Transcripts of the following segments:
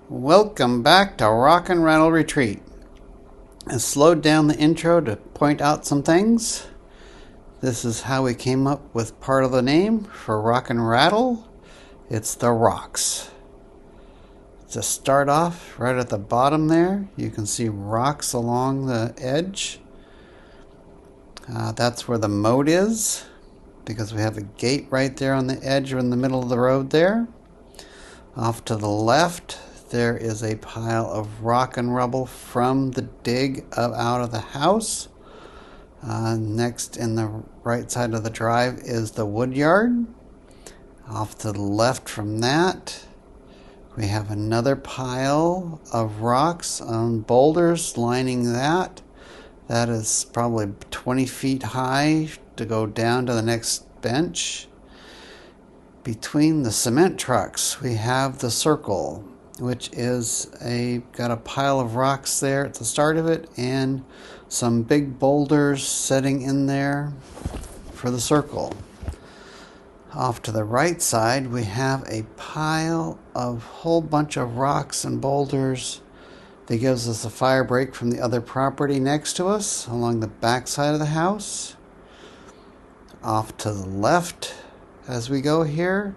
Welcome back to Rock and Rattle Retreat. I slowed down the intro to point out some things. This is how we came up with part of the name for Rock and Rattle. It's the rocks. To start off, right at the bottom there, you can see rocks along the edge. That's where the moat is, because we have a gate right there on the edge or in the middle of the road there. Off to the left, there is a pile of rock and rubble from the dig out of the house. Next, in the right side of the drive, is the wood yard. Off to the left from that, we have another pile of rocks and boulders lining that. That is probably 20 feet high to go down to the next bench. Between the cement trucks, we have the circle, which is got a pile of rocks there at the start of it and some big boulders setting in there for the circle. Off to the right side, we have a pile of whole bunch of rocks and boulders that gives us a fire break from the other property next to us along the back side of the house. Off to the left as we go here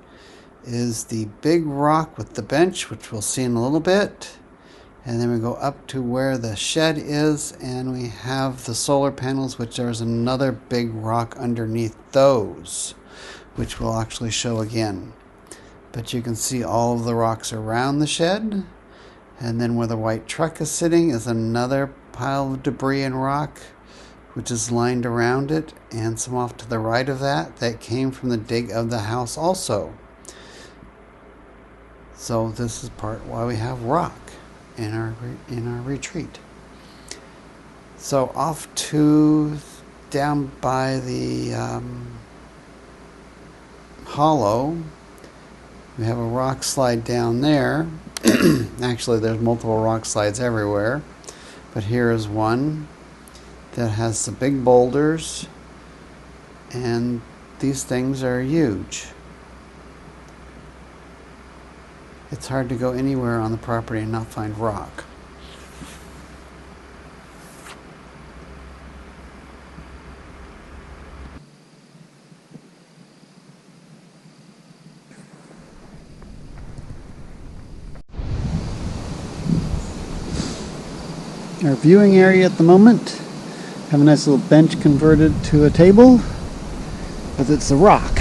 is the big rock with the bench, which we'll see in a little bit. And then we go up to where the shed is, and we have the solar panels, which there's another big rock underneath those, which we'll actually show again. But you can see all of the rocks around the shed. And then where the white truck is sitting is another pile of debris and rock, which is lined around it, and some off to the right of that came from the dig of the house also. So this is part why we have rock in our retreat. So off to down by the hollow, we have a rock slide down there. Actually, there's multiple rock slides everywhere, but here is one that has some big boulders, and these things are huge. It's hard to go anywhere on the property and not find rock. Our viewing area at the moment, have a nice little bench converted to a table, because it's a rock.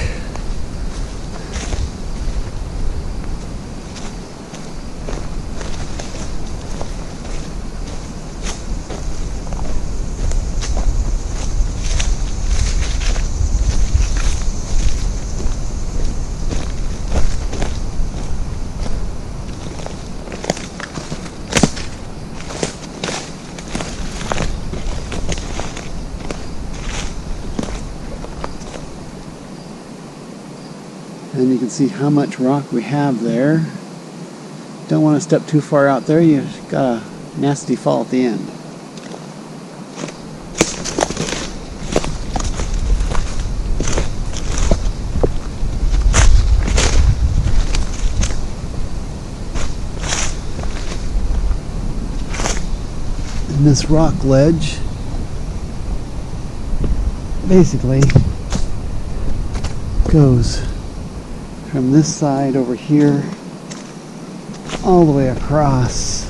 And you can see how much rock we have there. Don't want to step too far out there, you've got a nasty fall at the end. And this rock ledge basically goes from this side over here all the way across.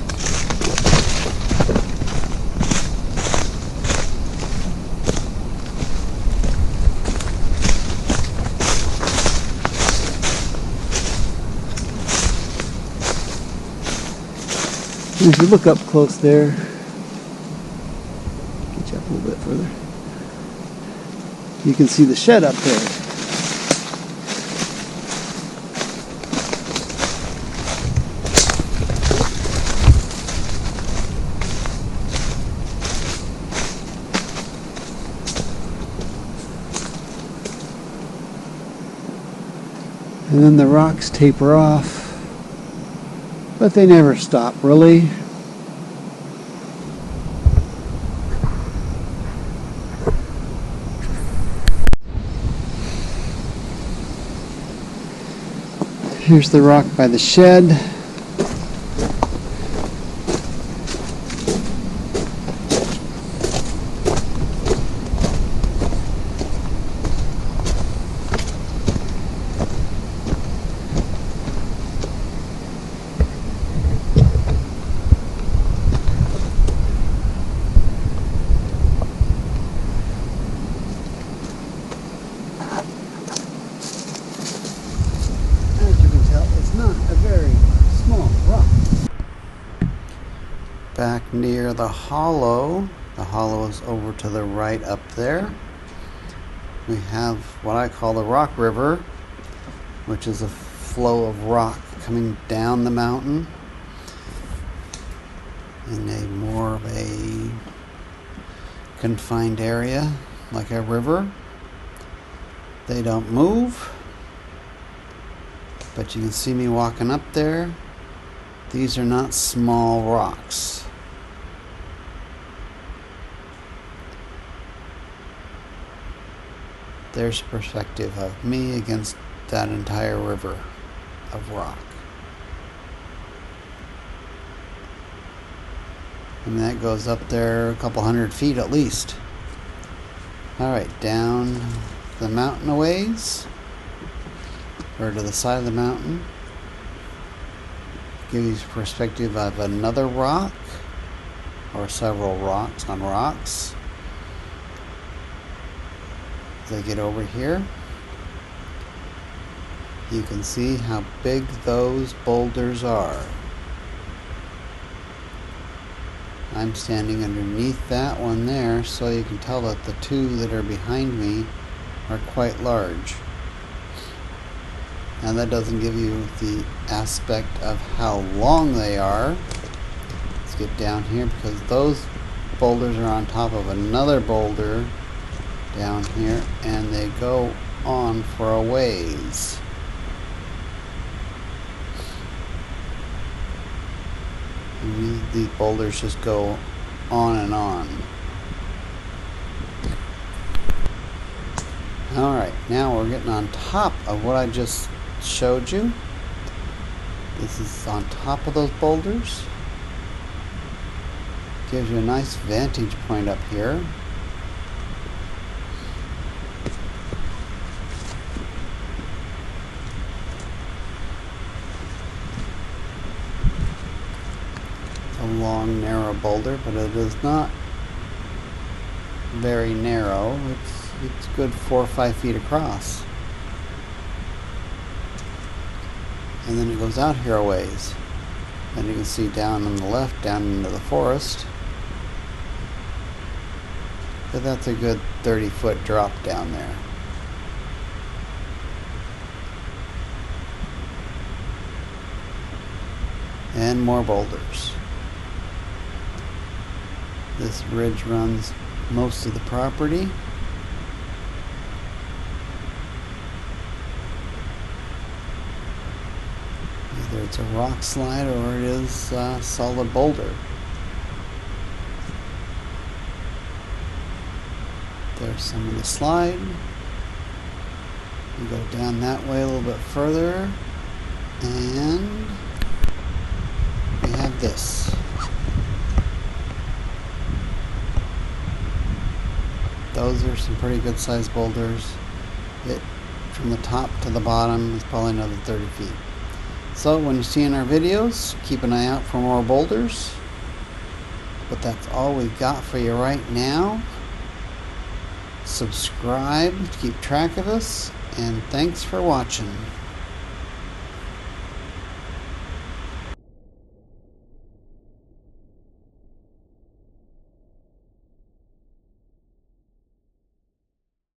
And if you look up close there, get you up a little bit further, you can see the shed up there. And then the rocks taper off, but they never stop, really. Here's the rock by the shed. back near the hollow is over to the right up there. We have what I call the rock river, which is a flow of rock coming down the mountain in a more of a confined area, like a river. They don't move, but you can see me walking up there. These are not small rocks. There's perspective of me against that entire river of rock. I mean, that goes up there a couple 100 feet at least. Alright, down the mountain a ways, or to the side of the mountain. Give you perspective of another rock, or several rocks on rocks. As I get over here, you can see how big those boulders are. I'm standing underneath that one there, so you can tell that the two that are behind me are quite large. Now that doesn't give you the aspect of how long they are. Let's get down here, because those boulders are on top of another boulder down here, and they go on for a ways. And these boulders just go on and on. Alright, now we're getting on top of what I just showed you. This is on top of those boulders. Gives you a nice vantage point up here. A long, narrow boulder, but it is not very narrow. It's good 4 or 5 feet across. And then it goes out here a ways. And you can see down on the left, down into the forest. But that's a good 30-foot drop down there. And more boulders. This ridge runs most of the property. Either it's a rock slide or it is a solid boulder. There's some of the slide. We go down that way a little bit further, and we have this. Those are some pretty good sized boulders. From the top to the bottom is probably another 30 feet. So when you see in our videos, keep an eye out for more boulders. But that's all we've got for you right now. Subscribe to keep track of us, and thanks for watching.